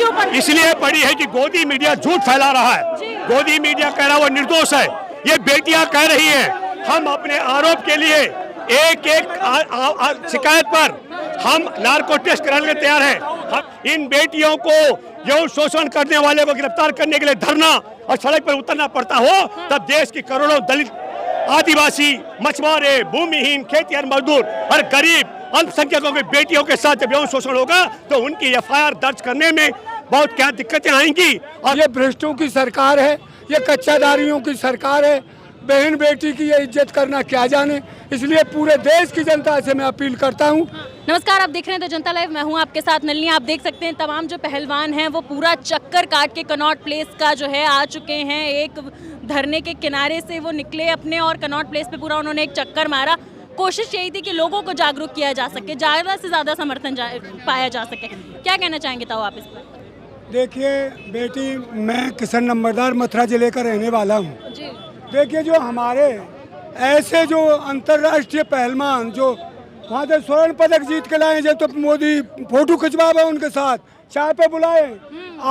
क्यों पड़ी? इसलिए पड़ी है कि गोदी मीडिया झूठ फैला रहा है। गोदी मीडिया कह रहा है वो निर्दोष है, ये बेटियां कह रही हैं। हम अपने आरोप के लिए एक एक शिकायत पर हम नार्को टेस्ट कराने के लिए तैयार हैं। हम इन बेटियों को यौन शोषण करने वाले को गिरफ्तार करने के लिए धरना और सड़क पर उतरना पड़ता हो, तब देश की करोड़ों दलित, आदिवासी, मछुआरे, भूमिहीन, खेतिहर मजदूर और गरीब अल्पसंख्यकों की बेटियों के साथ जब यौन शोषण होगा तो उनकी एफआईआर दर्ज करने में बहुत क्या दिक्कतें आएंगी। और ये भ्रष्टों की सरकार है, ये कच्चादारियों की सरकार है। बहन बेटी की ये इज्जत करना क्या जाने, इसलिए पूरे देश की जनता से मैं अपील करता हूँ। नमस्कार, आप देख रहे हैं द जनता लाइव, मैं हूं आपके साथ नलिनी। आप देख सकते हैं तमाम जो पहलवान हैं वो पूरा चक्कर काट के कनॉट प्लेस का जो है आ चुके हैं। एक धरने के किनारे से वो निकले अपने और कनॉट प्लेस पे पूरा उन्होंने एक चक्कर मारा। कोशिश यही थी कि लोगों को जागरूक किया जा सके, ज़्यादा से ज़्यादा समर्थन पाया जा सके। क्या कहना चाहेंगे ताऊ आप इस पर? देखिए बेटी, मैं किशन नंबरदार मथुरा जिले का रहने वाला हूँ। देखिए जो हमारे ऐसे जो अंतर्राष्ट्रीय पहलवान जो वहाँ से स्वर्ण पदक जीत के लाए, जब तो मोदी फोटो खिंचवावे उनके साथ चाय पे बुलाए।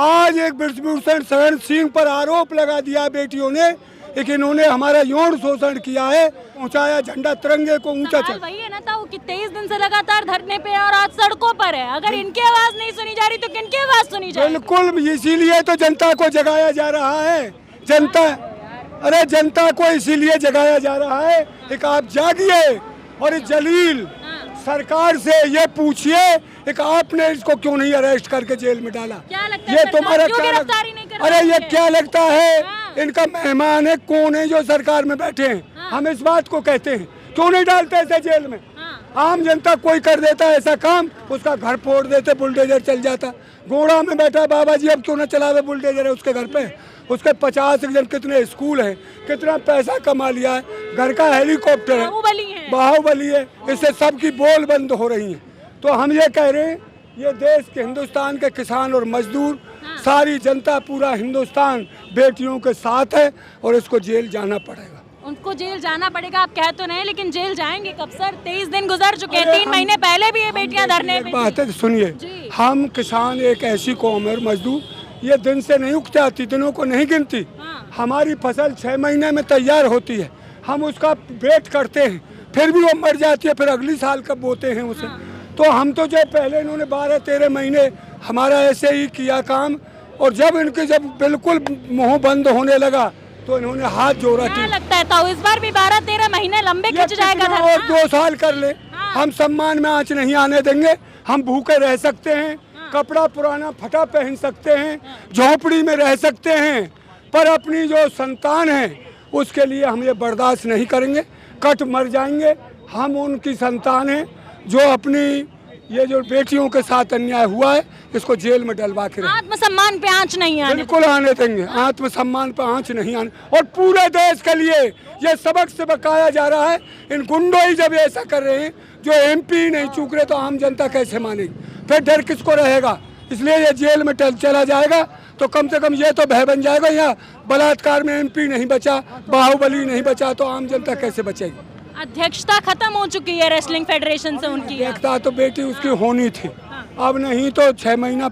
आज एक ब्रजभूषण शरण सिंह पर आरोप लगा दिया बेटियों ने कि इन्होंने हमारा यौन शोषण किया है, ऊंचाया झंडा तिरंगे को ऊंचा चढ़ा। वही है ना ताऊ कि 23 दिन से लगातार धरने पे और आज सड़कों पर है। अगर इनकी आवाज नहीं सुनी जा रही तो किनकी आवाज सुनी जाए? बिल्कुल, इसीलिए तो जनता को जगाया जा रहा है। जनता को इसीलिए जगाया जा रहा है कि आप जागिए और इस जलील सरकार से ये पूछिए कि आपने इसको क्यों नहीं अरेस्ट करके जेल में डाला। क्या लगता ये है तुम्हारा क्यों गिरफ्तारी नहीं कर रहे? अरे ये क्या लगता है, इनका मेहमान है, कौन है जो सरकार में बैठे हैं। हम इस बात को कहते हैं, क्यों नहीं डालते ऐसे जेल में। आम जनता कोई कर देता है ऐसा काम, उसका घर फोड़ देते, बुलडोजर चल जाता। गोड़ा में बैठा बाबा जी, अब क्यों ना चलावे बुलडोजर है उसके घर पे। उसके 50 जन कितने स्कूल हैं, कितना पैसा कमा लिया है, घर का हेलीकॉप्टर है, बाहुबली है, इससे सबकी बोल बंद हो रही है। तो हम ये कह रहे हैं, ये देश के हिंदुस्तान के किसान और मजदूर, सारी जनता, पूरा हिंदुस्तान बेटियों के साथ है और इसको जेल जाना पड़ेगा। उनको जेल जाना पड़ेगा, आप कह तो नहीं, लेकिन जेल जाएंगे कब सर? 23 दिन गुजर चुके हैं, 3 महीने पहले भी ये बेटियां धरने पे। बात है, सुनिए, हम किसान एक ऐसी कौम है, मजदूर, ये दिन से नहीं उगती आती, दिनों को नहीं गिनती। हमारी फसल 6 महीने में तैयार होती है, हम उसका वेट करते हैं, फिर भी वो मर जाती है, फिर अगली साल कब बोते हैं उसे। तो हम तो जो पहले इन्होंने 12-13 महीने हमारा ऐसे ही किया काम, और जब बिल्कुल मुंह बंद होने लगा तो इन्होंने हाथ जोड़ा। क्या लगता है ताऊ, इस बार भी 12-13 महीने लंबे खिंच जाएगा धरना? और 2 साल कर ले, हम सम्मान में आंच नहीं आने देंगे। हम भूखे रह सकते हैं, कपड़ा पुराना फटा पहन सकते हैं, झोपड़ी में रह सकते हैं, पर अपनी जो संतान है उसके लिए हम ये बर्दाश्त नहीं करेंगे, कट मर जाएंगे। हम उनकी संतान हैं जो अपनी ये जो बेटियों के साथ अन्याय हुआ है इसको जेल में डलवा के आत्मसम्मान पे आंच नहीं आने, बिल्कुल आने देंगे, आत्मसम्मान पे आंच नहीं आने। और पूरे देश के लिए ये सबक से बकाया जा रहा है। इन गुंडों ही जब ऐसा कर रहे हैं, जो MP नहीं चूक रहे, तो आम जनता कैसे मानेगी? फिर डर किसको रहेगा? इसलिए ये जेल में चला जाएगा तो कम से कम ये तो भय बन जाएगा। या बलात्कार में MP नहीं बचा, बाहुबली नहीं बचा, तो आम जनता कैसे बचेगी? अध्यक्षता खत्म हो चुकी है रेसलिंग फेडरेशन से उनकी। अध्यक्षता तो बेटी उसकी होनी थी, अब नहीं तो 6 महीना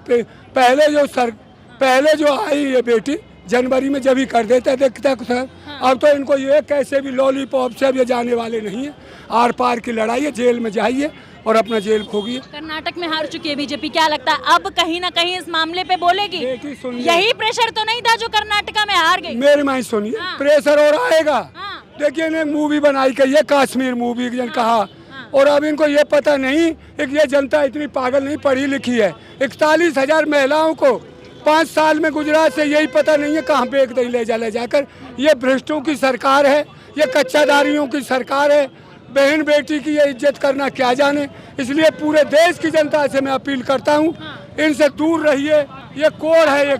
पहले जो आई ये बेटी जनवरी में जब ही कर देते देखता कुछ। अब तो इनको ये कैसे भी लॉलीपॉप से अब ये जाने वाले नहीं है। आर पार की लड़ाई है, जेल में जाइए और अपना जेल खोगिए। कर्नाटक में हार चुकी है बीजेपी, क्या लगता है अब कहीं ना कहीं इस मामले पे बोलेगी? यही प्रेशर तो नहीं था जो कर्नाटका में हार गई? मेरी माँ सुनिए, प्रेशर और आएगा। देखिए इन्हें मूवी बनाई गई है, कश्मीर मूवी कहा, और अब इनको ये पता नहीं कि ये जनता इतनी पागल नहीं, पढ़ी लिखी है। 41,000 महिलाओं को 5 साल में गुजरात से यही पता नहीं है कहाँ बेच दे ले जाकर। ये भ्रष्टों की सरकार है, ये कच्चादारियों की सरकार है। बहन बेटी की ये इज्जत करना क्या जाने, इसलिए पूरे देश की जनता से मैं अपील करता हूँ, इनसे दूर रहिए। ये कोड है,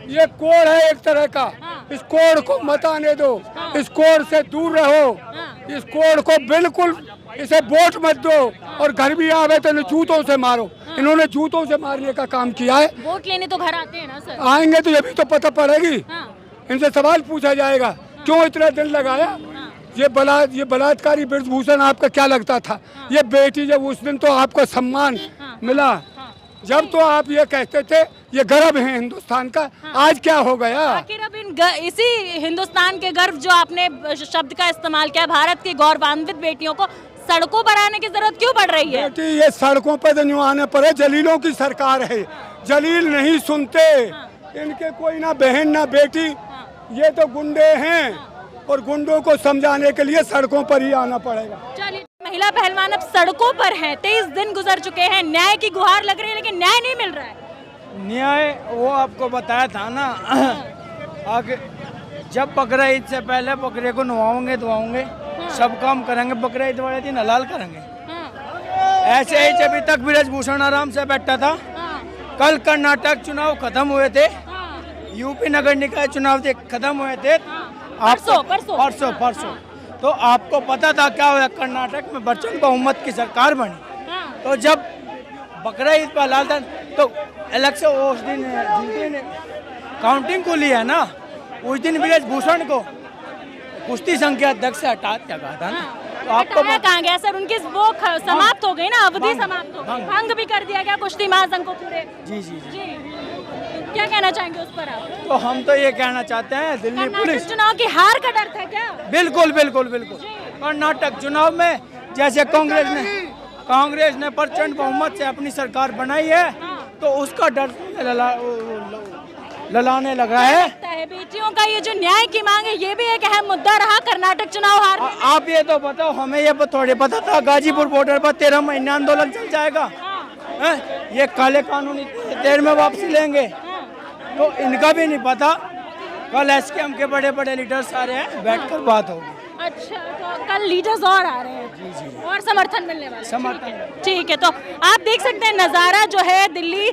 ये कोड है एक तरह का, इस कोड को मत आने दो, इस कोड से दूर रहो, इस कोड को बिल्कुल, इसे वोट मत दो, और घर भी आवे तो जूतों से मारो। इन्होंने जूतों से मारने का काम किया है। वोट लेने तो घर आते हैं ना सर? आएंगे तो ये भी तो पता पड़ेगी, इनसे सवाल पूछा जाएगा क्यों इतना दिन लगाया। ये बलात्कारी ब्रजभूषण आपका क्या लगता था? ये बेटी जब उस दिन तो आपको सम्मान मिला, जब तो आप ये कहते थे ये गर्व है हिंदुस्तान का, आज क्या हो गया? आखिर अब इसी हिंदुस्तान के गर्व जो आपने शब्द का इस्तेमाल किया, भारत की गौरवान्वित बेटियों को सड़कों पर आने की जरूरत क्यों पड़ रही है? बेटी ये सड़कों पर तो न्यू आने पर है, जलीलों की सरकार है, जलील नहीं सुनते, इनके कोई ना बहन ना बेटी, ये तो गुंडे हैं और गुंडों को समझाने के लिए सड़कों पर ही आना पड़ेगा। चलिए, महिला पहलवान अब सड़कों पर हैं, 23 दिन गुजर चुके हैं, न्याय की गुहार लग रही है लेकिन न्याय नहीं मिल रहा है। न्याय वो आपको बताया था ना, आगे जब बकरा ईद से पहले बकरे को नवाओगे धोवाओगे, सब काम करेंगे, बकरा ईद वाले दिन हलाल करेंगे। ऐसे ही जब तक ब्रजभूषण आराम से बैठा था, कल कर्नाटक चुनाव खत्म हुए थे, यूपी नगर निकाय चुनाव खत्म हुए थे, परसों तो आपको पता था क्या हुआ? कर्नाटक में प्रचंड बहुमत की सरकार बनी। तो जब बकरा ईद पर हलाल था तो इलेक्शन उस दिन जिस दिन काउंटिंग को लिया ना, उस दिन ब्रजभूषण को कुश्ती संघ के अध्यक्ष से हटा दिया गया था ना। तो आपको कहाँ गया सर? उनकी वो समाप्त हो गई ना, अवधि समाप्त हो गई, भंग भी कर दिया गया कुश्ती महासंघ को पूरे। जी जी जी, क्या कहना चाहेंगे उस पर आप? तो हम तो ये कहना चाहते हैं, दिल्ली पुलिस चुनाव की हार का डर था क्या? बिल्कुल बिल्कुल बिल्कुल। कर्नाटक चुनाव में जैसे कांग्रेस ने प्रचंड बहुमत से अपनी सरकार बनाई है, तो उसका डर ललाने लगा है। बेटियों का ये जो न्याय की मांग है, ये भी एक अहम मुद्दा रहा कर्नाटक चुनाव हार। आप ये तो बताओ, हमें ये थोड़े पता था गाजीपुर बॉर्डर पर 13 महीने आंदोलन चल जाएगा, ये काले कानून देर में वापसी लेंगे, तो इनका भी नहीं पता। कल एसकेएम के बड़े बड़े लीडर्स आ रहे हैं, बैठकर बात होगी। अच्छा, तो कल लीडर्स और आ रहे हैं? जी। और समर्थन मिलने वाला है? समर्थन, ठीक है। तो आप देख सकते हैं नज़ारा जो है, दिल्ली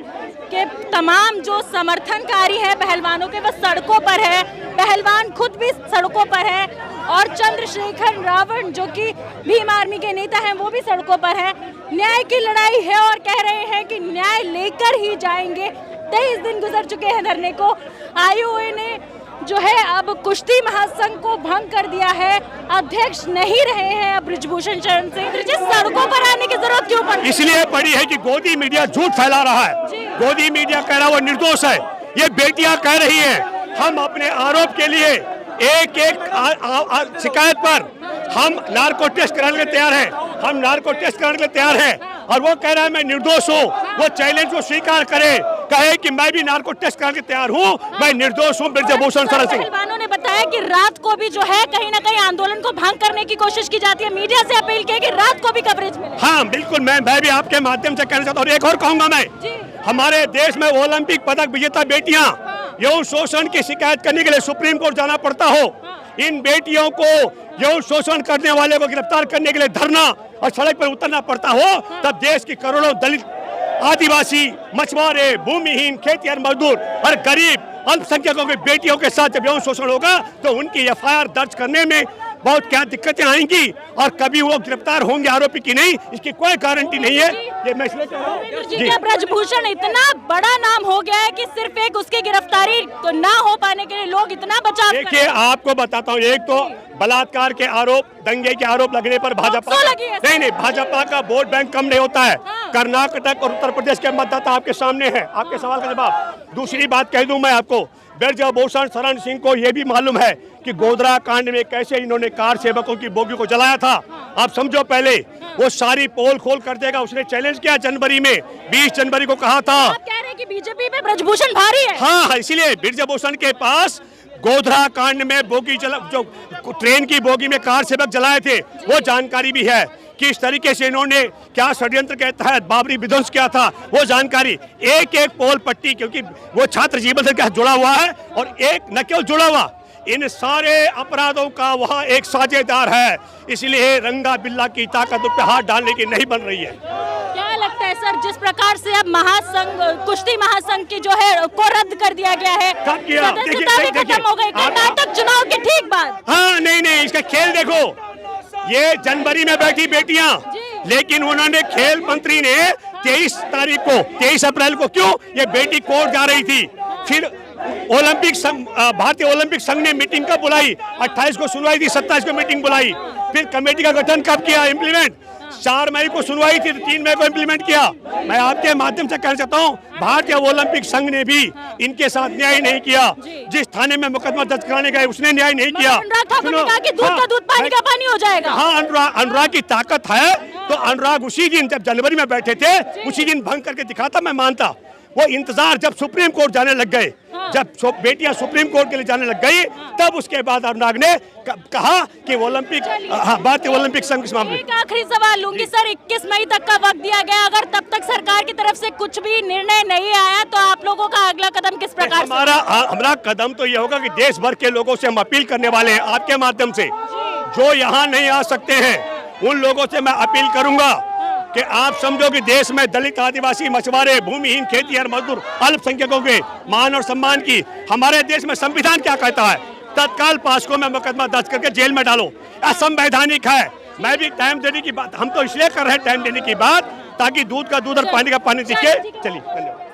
के तमाम जो समर्थनकारी हैं पहलवानों के, वो सड़कों पर है, पहलवान खुद भी सड़कों पर है, और चंद्रशेखर रावण जो कि भीम आर्मी के नेता हैं, वो भी सड़कों पर हैं। न्याय की लड़ाई है और कह रहे हैं कि न्याय लेकर ही जाएंगे। 23 दिन गुजर चुके हैं धरने को। आईओए ने जो है अब कुश्ती महासंघ को भंग कर दिया है, अध्यक्ष नहीं रहे हैं अब ब्रजभूषण शरण सिंह। सड़कों पर आने की जरूरत क्यों पड़ी? इसलिए पड़ी है कि गोदी मीडिया झूठ फैला रहा है। गोदी मीडिया कह रहा है वो निर्दोष है, ये बेटियां कह रही हैं। हम अपने आरोप के लिए एक एक शिकायत पर हम नार्को टेस्ट कराने के लिए तैयार हैं, हम नार्को टेस्ट कराने के लिए तैयार हैं, और वो कह रहा है मैं निर्दोष हूँ। वो चैलेंज को स्वीकार करे, कहे कि मैं भी नार्को टेस्ट कराने के तैयार हूँ, मैं निर्दोष हूँ ब्रजभूषण शरण सिंह। पहलवानों ने बताया कि रात को भी जो है कहीं ना कहीं आंदोलन को भंग करने की कोशिश की जाती है, मीडिया से अपील की कि रात को भी कवरेज मिले। हाँ बिल्कुल, मैं भी आपके माध्यम से कहना चाहता हूँ। और एक और कहूँगा मैं, हमारे देश में ओलंपिक पदक विजेता बेटियां यौन शोषण की शिकायत करने के लिए सुप्रीम कोर्ट जाना पड़ता हो, इन बेटियों को यौन शोषण करने वाले को गिरफ्तार करने के लिए धरना और सड़क पर उतरना पड़ता हो, तब देश की करोड़ों दलित, आदिवासी, मछुआरे, भूमिहीन, खेतिहर मजदूर और गरीब अल्पसंख्यकों की बेटियों के साथ जब यौन शोषण होगा तो उनकी एफआईआर दर्ज करने में बहुत क्या दिक्कतें आएंगी, और कभी वो गिरफ्तार होंगे आरोपी की नहीं, इसकी कोई गारंटी नहीं है। ये मैं इसलिए कह रहा हूं। ब्रजभूषण इतना बड़ा नाम हो गया है कि सिर्फ एक उसकी गिरफ्तारी को ना हो पाने के लिए लोग इतना बचाव। देखिए आपको बताता हूँ, एक तो बलात्कार के आरोप, दंगे के आरोप लगने पर भाजपा नहीं भाजपा का वोट बैंक कम नहीं होता है। कर्नाटक और उत्तर प्रदेश के मतदाता आपके सामने हैं, आपके सवाल का जवाब। दूसरी बात कह दूं मैं आपको, ब्रजभूषण शरण सिंह को यह भी मालूम है कि गोधरा कांड में कैसे इन्होंने कार सेवकों की बोगी को जलाया था। आप समझो, पहले वो सारी पोल खोल कर देगा। उसने चैलेंज किया जनवरी में, 20 जनवरी को कहा था। आप कह रहे हैं कि बीजेपी पे ब्रजभूषण भारी है? हाँ, इसीलिए ब्रजभूषण के पास गोधरा कांड में बोगी जो ट्रेन की बोगी में कार सेवक जलाए थे, वो जानकारी भी है। किस तरीके से इन्होंने क्या षड्यंत्र के तहत बाबरी विध्वंस किया था, वो जानकारी। एक एक पोल पट्टी, क्योंकि वो छात्र जीवन से क्या जुड़ा हुआ है, और एक न केवल जुड़ा हुआ, इन सारे अपराधों का वहाँ एक साझेदार है। इसलिए रंगा बिल्ला की ताकत उस पर हाथ डालने की नहीं बन रही है। क्या लगता है सर, जिस प्रकार से अब महासंघ, कुश्ती महासंघ की जो है को रद्द कर दिया गया है, कब किया? खत्म हो गई कर्नाटक चुनाव के ठीक बाद। हाँ, नहीं, इसका खेल देखो, ये जनवरी में बैठी बेटियां, लेकिन उन्होंने, खेल मंत्री ने 23 अप्रैल को क्यों ये बेटी कोर्ट जा रही थी, फिर ओलंपिक संघ, भारतीय ओलंपिक संघ ने मीटिंग कब बुलाई? 28 को सुनवाई थी, 27 को मीटिंग बुलाई। फिर कमेटी का गठन कब किया? इम्प्लीमेंट 4 मई को सुनवाई थी, तो 3 मई को इम्प्लीमेंट किया। मैं आपके माध्यम से कहना चाहता हूँ, भारतीय ओलंपिक संघ ने भी इनके साथ न्याय नहीं किया। जिस थाने में मुकदमा दर्ज कराने गए उसने न्याय नहीं किया। अनुराग ठाकुर ने कहा कि दूध का दूध, पानी का पानी हो जाएगा। हाँ, अनुराग की ताकत है, तो अनुराग उसी दिन जब जनवरी में बैठे थे उसी दिन भंग करके दिखाता, मैं मानता। वो इंतजार जब सुप्रीम कोर्ट जाने लग गए, जब बेटियां सुप्रीम कोर्ट के लिए जाने लग गई, तब उसके बाद अनुराग ने कहा कि ओलंपिक, भारतीय ओलंपिक संघ इस मामले। एक आखिरी सवाल लूंगी सर, 21 मई तक का वक्त दिया गया, अगर तब तक सरकार की तरफ से कुछ भी निर्णय नहीं आया तो आप लोगों का अगला कदम किस प्रकार से? हमारा कदम तो ये होगा कि देश भर के लोगों से हम अपील करने वाले हैं आपके माध्यम से, जो यहाँ नहीं आ सकते हैं उन लोगों से मैं अपील करूंगा कि आप समझो कि देश में दलित, आदिवासी, मछुआरे, भूमिहीन, खेतीहर मजदूर, अल्पसंख्यकों के मान और सम्मान की हमारे देश में संविधान क्या कहता है? तत्काल पास्को में मुकदमा दर्ज करके जेल में डालो, असंवैधानिक है। मैं भी टाइम देने की बात, हम तो इसलिए कर रहे हैं टाइम देने की बात, ताकि दूध का दूध और पानी का पानी दिखे। चलिए, धन्यवाद।